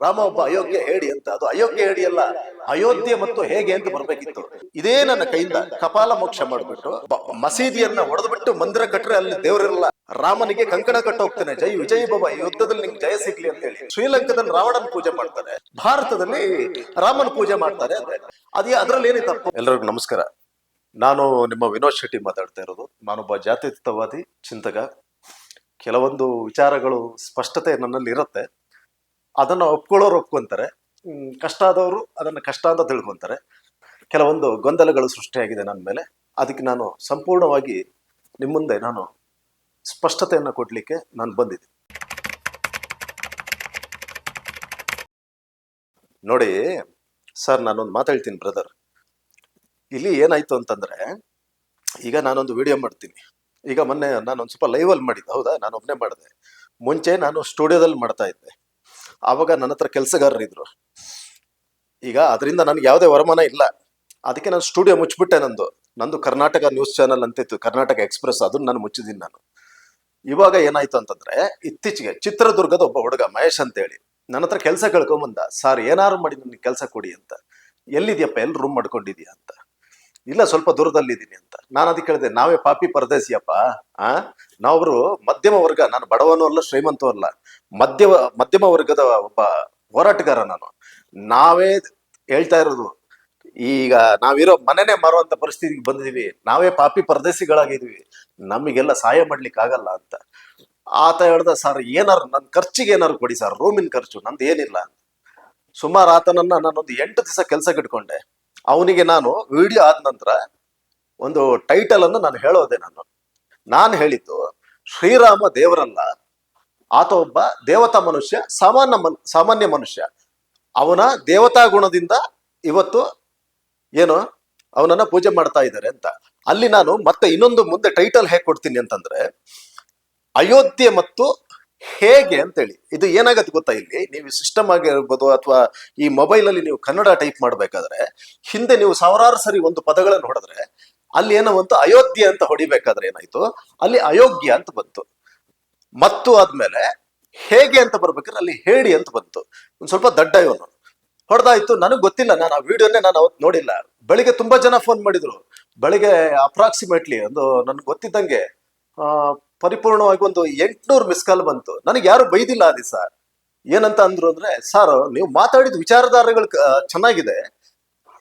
ರಾಮ ಒಬ್ಬ ಅಯೋಗ್ಯ ಹೇಡಿ ಅಂತ. ಅದು ಅಯೋಗ್ಯ ಹೇಡಿ ಅಲ್ಲ, ಅಯೋಧ್ಯೆ ಮತ್ತು ಹೇಗೆ ಅಂತ ಬರ್ಬೇಕಿತ್ತು. ಇದೇ ನನ್ನ ಕೈಯಿಂದ ಕಪಾಲ ಮೋಕ್ಷ ಮಾಡಿಬಿಟ್ಟು ಮಸೀದಿಯನ್ನ ಹೊಡೆದ್ಬಿಟ್ಟು ಮಂದಿರ ಕಟ್ರೆ ಅಲ್ಲಿ ದೇವರಿರಲ್ಲ. ರಾಮನಿಗೆ ಕಂಕಣ ಕಟ್ಟ ಹೋಗ್ತಾನೆ, ಜೈ ವಿಜಯ್ ಬಾಬಾ, ಈ ಯುದ್ಧದಲ್ಲಿ ನಿಂಗೆ ಜಯ ಸಿಗ್ಲಿ ಅಂತ ಹೇಳಿ. ಶ್ರೀಲಂಕಾದಲ್ಲಿ ರಾವಣನ ಪೂಜೆ ಮಾಡ್ತಾರೆ, ಭಾರತದಲ್ಲಿ ರಾಮನ ಪೂಜೆ ಮಾಡ್ತಾರೆ. ಅದೇ ಅದ್ರಲ್ಲಿ ಏನೇ ತಪ್ಪು? ಎಲ್ಲರಿಗೂ ನಮಸ್ಕಾರ. ನಾನು ನಿಮ್ಮ ವಿನೋದ್ ಶೆಟ್ಟಿ ಮಾತಾಡ್ತಾ ಇರೋದು. ನಾನೊಬ್ಬ ಜಾತ್ಯತೀತವಾದಿ ಚಿಂತಕ. ಕೆಲವೊಂದು ವಿಚಾರಗಳು ಸ್ಪಷ್ಟತೆ ನನ್ನಲ್ಲಿ ಇರುತ್ತೆ, ಅದನ್ನ ಒಪ್ಕೊಳ್ಳೋರು ಒಪ್ಕೊಂತಾರೆ, ಕಷ್ಟ ಆದವರು ಅದನ್ನ ಕಷ್ಟ ಅಂತ ತಿಳ್ಕೊಂತಾರೆ. ಕೆಲವೊಂದು ಗೊಂದಲಗಳು ಸೃಷ್ಟಿಯಾಗಿದೆ ನನ್ನ ಮೇಲೆ. ಅದಕ್ಕೆ ನಾನು ಸಂಪೂರ್ಣವಾಗಿ ನಿಮ್ಮ ಮುಂದೆ ನಾನು ಸ್ಪಷ್ಟತೆಯನ್ನು ಕೊಡ್ಲಿಕ್ಕೆ ನಾನು ಬಂದಿದ್ದೀನಿ. ನೋಡಿ ಸರ್, ನಾನೊಂದು ಮಾತಾಡ್ತೀನಿ ಬ್ರದರ್. ಇಲ್ಲಿ ಏನಾಯ್ತು ಅಂತಂದ್ರೆ, ಈಗ ನಾನೊಂದು ವಿಡಿಯೋ ಮಾಡ್ತೀನಿ. ಈಗ ಮೊನ್ನೆ ನಾನೊಂದು ಸ್ವಲ್ಪ ಲೈವಲ್ಲಿ ಮಾಡಿದ್ದೆ, ಹೌದಾ? ನಾನು ಒಬ್ಬನೇ ಮಾಡಿದೆ. ಮುಂಚೆ ನಾನು ಸ್ಟುಡಿಯೋದಲ್ಲಿ ಮಾಡ್ತಾ ಇದ್ದೆ. ಆವಾಗ ನನ್ನ ಹತ್ರ ಕೆಲಸಗಾರರಿದ್ರು. ಈಗ ಅದರಿಂದ ನನಗೆ ಯಾವುದೇ ವರಮಾನ ಇಲ್ಲ. ಅದಕ್ಕೆ ನಾನು ಸ್ಟುಡಿಯೋ ಮುಚ್ಚಿಬಿಟ್ಟೆ. ನಂದು ಕರ್ನಾಟಕ ನ್ಯೂಸ್ ಚಾನಲ್ ಅಂತಿತ್ತು, ಕರ್ನಾಟಕ ಎಕ್ಸ್ಪ್ರೆಸ್, ಅದನ್ನ ನಾನು ಮುಚ್ಚಿದ್ದೀನಿ ನಾನು. ಇವಾಗ ಏನಾಯ್ತು ಅಂತಂದ್ರೆ, ಇತ್ತೀಚೆಗೆ ಚಿತ್ರದುರ್ಗದ ಒಬ್ಬ ಹುಡುಗ ಮಹೇಶ್ ಅಂತೇಳಿ ನನ್ನ ಹತ್ರ ಕೆಲಸ ಕೇಳ್ಕೊಂಬಂದ. ಸರ್, ಏನಾರು ಮಾಡಿ ನನಗೆ ಕೆಲಸ ಕೊಡಿ ಅಂತ. ಎಲ್ಲಿದ್ಯಪ್ಪ, ಎಲ್ಲಿ ರೂಮ್ ಮಾಡ್ಕೊಂಡಿದ್ಯಾ ಅಂತ. ಇಲ್ಲ, ಸ್ವಲ್ಪ ದೂರದಲ್ಲಿದ್ದೀನಿ ಅಂತ. ನಾನು ಅದಕ್ಕೆ ಹೇಳಿದೆ, ನಾವೇ ಪಾಪಿ ಪರದೇಸಿಯಪ್ಪ. ನಾವೊಬ್ರು ಮಧ್ಯಮ ವರ್ಗ, ನಾನು ಬಡವನೂ ಅಲ್ಲ ಶ್ರೀಮಂತೂ ಅಲ್ಲ, ಮಧ್ಯಮ ವರ್ಗದ ಒಬ್ಬ ಹೋರಾಟಗಾರ ನಾನು. ನಾವೇ ಹೇಳ್ತಾ ಇರೋದು, ಈಗ ನಾವಿರೋ ಮನೆನೇ ಮಾರುವಂತ ಪರಿಸ್ಥಿತಿಗೆ ಬಂದಿದೀವಿ. ನಾವೇ ಪಾಪಿ ಪರದೇಸಿಗಳಾಗಿದೀವಿ, ನಮಗೆಲ್ಲ ಸಹಾಯ ಮಾಡ್ಲಿಕ್ಕೆ ಆಗಲ್ಲ ಅಂತ. ಆತ ಹೇಳ್ದ, ಸರ್ ಏನಾರು ನನ್ನ ಖರ್ಚಿಗೆ ಏನಾರು ಕೊಡಿ ಸರ್, ರೂಮಿನ ಖರ್ಚು ನಂದು ಏನಿಲ್ಲ. ಸುಮಾರು ಆತನನ್ನ ನಾನೊಂದು 8 ದಿವಸ ಕೆಲಸ ಇಟ್ಕೊಂಡೆ. ಅವನಿಗೆ ನಾನು ವಿಡಿಯೋ ಆದ ನಂತರ ಒಂದು ಟೈಟಲ್ ಅನ್ನು ನಾನು ಹೇಳೋದೆ. ನಾನು ಹೇಳಿದ್ದು, ಶ್ರೀರಾಮ ದೇವರಲ್ಲ, ಆತ ಒಬ್ಬ ದೇವತಾ ಮನುಷ್ಯ, ಸಾಮಾನ್ಯ ಮನುಷ್ಯ. ಅವನ ದೇವತಾ ಗುಣದಿಂದ ಇವತ್ತು ಏನು ಅವನನ್ನ ಪೂಜೆ ಮಾಡ್ತಾ ಇದ್ದಾರೆ ಅಂತ. ಅಲ್ಲಿ ನಾನು ಮತ್ತೆ ಇನ್ನೊಂದು ಮುಂದೆ ಟೈಟಲ್ ಹೇಗೆ ಕೊಡ್ತೀನಿ ಅಂತಂದ್ರೆ, ಅಯೋಧ್ಯೆ ಮತ್ತು ಹೇಗೆ ಅಂತೇಳಿ. ಇದು ಏನಾಗತ್ತೆ ಗೊತ್ತಾ, ಇಲ್ಲಿ ನೀವು ಸಿಸ್ಟಮ್ ಆಗಿರ್ಬೋದು ಅಥವಾ ಈ ಮೊಬೈಲ್ ಅಲ್ಲಿ ನೀವು ಕನ್ನಡ ಟೈಪ್ ಮಾಡ್ಬೇಕಾದ್ರೆ ಹಿಂದೆ ನೀವು ಸಾವಿರಾರು ಸರಿ ಒಂದು ಪದಗಳನ್ನು ಹೊಡೆದ್ರೆ ಅಲ್ಲಿ ಏನೋ ಒಂದು ಅಯೋಧ್ಯೆ ಅಂತ ಹೊಡಿಬೇಕಾದ್ರೆ ಏನಾಯ್ತು, ಅಲ್ಲಿ ಅಯೋಗ್ಯ ಅಂತ ಬಂತು. ಮತ್ತು ಆದ್ಮೇಲೆ ಹೇಗೆ ಅಂತ ಬರ್ಬೇಕಾದ್ರೆ ಅಲ್ಲಿ ಹೇಳಿ ಅಂತ ಬಂತು. ಒಂದ್ ಸ್ವಲ್ಪ ದಡ್ಡ ಇವನು ಹೊಡೆದಾಯ್ತು. ನನಗೆ ಗೊತ್ತಿಲ್ಲ, ನಾನು ಆ ವಿಡಿಯೋನೇ ನಾನು ಅವತ್ತು ನೋಡಿಲ್ಲ. ಬೆಳಿಗ್ಗೆ ತುಂಬಾ ಜನ ಫೋನ್ ಮಾಡಿದ್ರು. ಬೆಳಿಗ್ಗೆ ಅಪ್ರಾಕ್ಸಿಮೇಟ್ಲಿ ಒಂದು ನನ್ಗೆ ಗೊತ್ತಿದ್ದಂಗೆ ಪರಿಪೂರ್ಣವಾಗಿ ಒಂದು 800 ಮಿಸ್ ಕಾಲ್ ಬಂತು. ನನಗೆ ಯಾರು ಬೈದಿಲ್ಲ ಆ ದಿವಸ. ಏನಂತ ಅಂದ್ರು ಅಂದ್ರೆ, ಸರ್ ನೀವು ಮಾತಾಡಿದ ವಿಚಾರಧಾರೆಗಳು ಚೆನ್ನಾಗಿದೆ,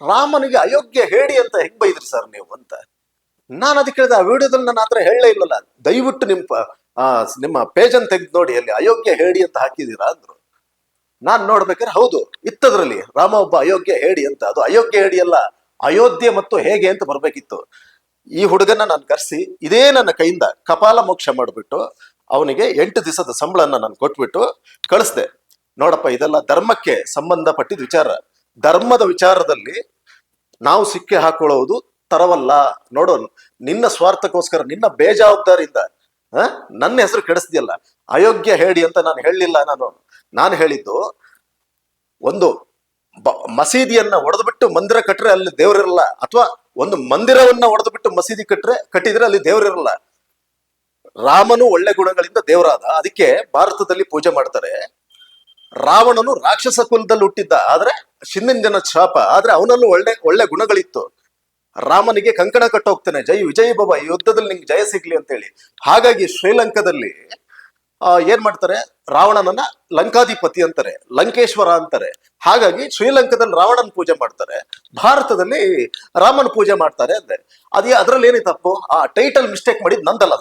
ರಾಮನಿಗೆ ಅಯೋಗ್ಯ ಹೇಳಿ ಅಂತ ಹೆಂಗ್ ಬೈದ್ರಿ ಸರ್ ನೀವು ಅಂತ. ನಾನು ಅದಕ್ಕೆ ಹೇಳಿದೆ, ಆ ವಿಡಿಯೋದಲ್ಲಿ ನಾನು ಆತರ ಹೇಳಲೇ ಇಲ್ಲಲ್ಲ, ದಯವಿಟ್ಟು ನಿಮ್ಮ ಪೇಜ್ ಅನ್ನು ತೆಗೆದು ನೋಡಿ, ಅಲ್ಲಿ ಅಯೋಗ್ಯ ಹೇಳಿ ಅಂತ ಹಾಕಿದೀರಾ ಅಂದ್ರು. ನಾನ್ ನೋಡ್ಬೇಕಾದ್ರೆ ಹೌದು, ಇತ್ತದ್ರಲ್ಲಿ ರಾಮ ಒಬ್ಬ ಅಯೋಗ್ಯ ಹೇಳಿ ಅಂತ. ಅದು ಅಯೋಗ್ಯ ಹೇಳಿ ಅಲ್ಲ, ಅಯೋಧ್ಯೆ ಮತ್ತು ಹೇಗೆ ಅಂತ ಬರ್ಬೇಕಿತ್ತು. ಈ ಹುಡುಗನ ನಾನು ಕರೆಸಿ ಇದೇ ನನ್ನ ಕೈಯಿಂದ ಕಪಾಲ ಮೋಕ್ಷ ಮಾಡಿಬಿಟ್ಟು ಅವನಿಗೆ 8 ದಿವಸದ ಸಂಬಳನ ನಾನು ಕೊಟ್ಬಿಟ್ಟು ಕಳಿಸ್ದೆ. ನೋಡಪ್ಪ, ಇದೆಲ್ಲ ಧರ್ಮಕ್ಕೆ ಸಂಬಂಧಪಟ್ಟಿದ ವಿಚಾರ. ಧರ್ಮದ ವಿಚಾರದಲ್ಲಿ ನಾವು ಸಿಕ್ಕಿ ಹಾಕೊಳ್ಳುವುದು ತರವಲ್ಲ. ನೋಡು, ನಿನ್ನ ಸ್ವಾರ್ಥಕ್ಕೋಸ್ಕರ, ನಿನ್ನ ಬೇಜವಾಬ್ದಾರಿಯಿಂದ ನನ್ನ ಹೆಸರು ಕೆಡಿಸ್ದಿಯಲ್ಲ. ಅಯೋಗ್ಯ ಹೇಳಿ ಅಂತ ನಾನು ಹೇಳಲಿಲ್ಲ. ನಾನು ಹೇಳಿದ್ದು, ಒಂದು ಮಸೀದಿಯನ್ನ ಒಡೆದ್ಬಿಟ್ಟು ಮಂದಿರ ಕಟ್ರೆ ಅಲ್ಲಿ ದೇವರಿರಲ್ಲ, ಅಥವಾ ಒಂದು ಮಂದಿರವನ್ನ ಒಡೆದ್ಬಿಟ್ಟು ಮಸೀದಿ ಕಟ್ಟಿದ್ರೆ ಅಲ್ಲಿ ದೇವರಿರಲ್ಲ. ರಾಮನು ಒಳ್ಳೆ ಗುಣಗಳಿಂದ ದೇವರಾದ, ಅದಕ್ಕೆ ಭಾರತದಲ್ಲಿ ಪೂಜೆ ಮಾಡ್ತಾರೆ. ರಾವಣನು ರಾಕ್ಷಸ ಕುಲದಲ್ಲಿ ಹುಟ್ಟಿದ್ದ, ಆದ್ರೆ ಹಿಂದಿನ ಜನ ಶಾಪ, ಆದ್ರೆ ಅವನಲ್ಲೂ ಒಳ್ಳೆ ಗುಣಗಳಿತ್ತು. ರಾಮನಿಗೆ ಕಂಕಣ ಕಟ್ಟ ಹೋಗ್ತಾನೆ, ಜೈ ವಿಜಯ್ ಬಾಬಾ, ಈ ಯುದ್ಧದಲ್ಲಿ ನಿಂಗೆ ಜಯ ಸಿಗ್ಲಿ ಅಂತ ಹೇಳಿ. ಹಾಗಾಗಿ ಶ್ರೀಲಂಕಾದಲ್ಲಿ ಏನ್ ಮಾಡ್ತಾರೆ, ರಾವಣನನ್ನ ಲಂಕಾಧಿಪತಿ ಅಂತಾರೆ, ಲಂಕೇಶ್ವರ ಅಂತಾರೆ. ಹಾಗಾಗಿ ಶ್ರೀಲಂಕಾದಲ್ಲಿ ರಾವಣನ ಪೂಜೆ ಮಾಡ್ತಾರೆ, ಭಾರತದಲ್ಲಿ ರಾಮನ ಪೂಜೆ ಮಾಡ್ತಾರೆ ಅಂದೆ. ಅದ್ರಲ್ಲಿ ಏನೇ ತಪ್ಪು? ಆ ಟೈಟಲ್ ಮಿಸ್ಟೇಕ್ ಮಾಡಿದ್ ನಂದಲ್ಲ.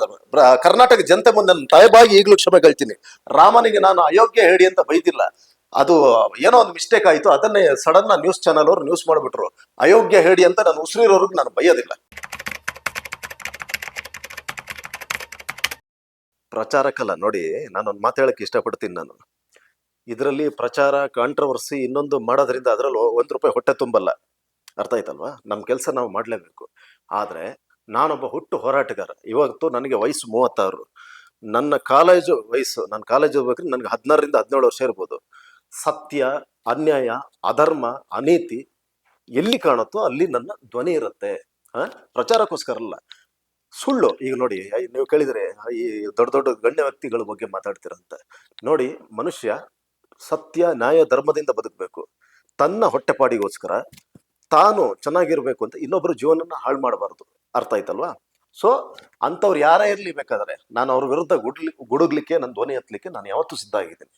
ಕರ್ನಾಟಕ ಜನತೆ ಮುಂದೆ ತಾಯಬಾಗಿ ಈಗಲೂ ಕ್ಷಮೆ ಕೇಳ್ತೀನಿ. ರಾಮನಿಗೆ ನಾನು ಅಯೋಗ್ಯ ಹೇಳಿ ಅಂತ ಬೈದಿಲ್ಲ. ಅದು ಏನೋ ಒಂದು ಮಿಸ್ಟೇಕ್ ಆಯ್ತು, ಅದನ್ನೇ ಸಡನ್ ನ್ಯೂಸ್ ಚಾನಲ್ ಅವರು ನ್ಯೂಸ್ ಮಾಡ್ಬಿಟ್ರು. ಅಯೋಗ್ಯ ಹೇಳಿ ಅಂತ ನಾನು ಉಸಿರಿರೋರ್ಗೆ ನಾನು ಬೈಯೋದಿಲ್ಲ. ಪ್ರಚಾರಕ್ಕಲ್ಲ. ನೋಡಿ, ನಾನೊಂದು ಮಾತು ಹೇಳಕ್ಕೆ ಇಷ್ಟಪಡ್ತೀನಿ. ನಾನು ಇದರಲ್ಲಿ ಪ್ರಚಾರ, ಕಾಂಟ್ರವರ್ಸಿ ಇನ್ನೊಂದು ಮಾಡೋದ್ರಿಂದ ಅದರಲ್ಲಿ ₹1 ಹೊಟ್ಟೆ ತುಂಬಲ್ಲ. ಅರ್ಥ ಆಯ್ತಲ್ವಾ? ನಮ್ಮ ಕೆಲಸ ನಾವು ಮಾಡಲೇಬೇಕು. ಆದರೆ ನಾನೊಬ್ಬ ಹುಟ್ಟು ಹೋರಾಟಗಾರ. ಇವತ್ತು ನನಗೆ ವಯಸ್ಸು 36. ನನ್ನ ಕಾಲೇಜು ವಯಸ್ಸು, ನಾನು ಕಾಲೇಜ್ ಹೋಗ್ಬೇಕಾದ್ರೆ ನನಗೆ 16ರಿಂದ 17 ವರ್ಷ ಇರ್ಬೋದು. ಸತ್ಯ, ಅನ್ಯಾಯ, ಅಧರ್ಮ, ಅನೀತಿ ಎಲ್ಲಿ ಕಾಣುತ್ತೋ ಅಲ್ಲಿ ನನ್ನ ಧ್ವನಿ ಇರುತ್ತೆ. ಪ್ರಚಾರಕ್ಕೋಸ್ಕರ ಅಲ್ಲ. ಸುಳ್ಳು. ಈಗ ನೋಡಿ, ನೀವು ಕೇಳಿದ್ರೆ ಈ ದೊಡ್ಡ ದೊಡ್ಡ ಗಣ್ಯ ವ್ಯಕ್ತಿಗಳ ಬಗ್ಗೆ ಮಾತಾಡ್ತೀರಂತ. ನೋಡಿ, ಮನುಷ್ಯ ಸತ್ಯ ನ್ಯಾಯ ಧರ್ಮದಿಂದ ಬದುಕಬೇಕು. ತನ್ನ ಹೊಟ್ಟೆಪಾಡಿಗೋಸ್ಕರ ತಾನು ಚೆನ್ನಾಗಿರ್ಬೇಕು ಅಂತ ಇನ್ನೊಬ್ಬರ ಜೀವನನ ಹಾಳು ಮಾಡಬಾರ್ದು. ಅರ್ಥ ಆಯ್ತಲ್ವಾ? ಸೊ ಅಂಥವ್ರು ಯಾರೇ ಇರಲಿ, ಬೇಕಾದ್ರೆ ನಾನು ಅವ್ರ ವಿರುದ್ಧ ಗುಡುಗ್ಲಿಕ್ಕೆ, ನನ್ನ ಧ್ವನಿ ಎತ್ತಲಿಕ್ಕೆ ನಾನು ಯಾವತ್ತೂ ಸಿದ್ಧ ಆಗಿದ್ದೀನಿ.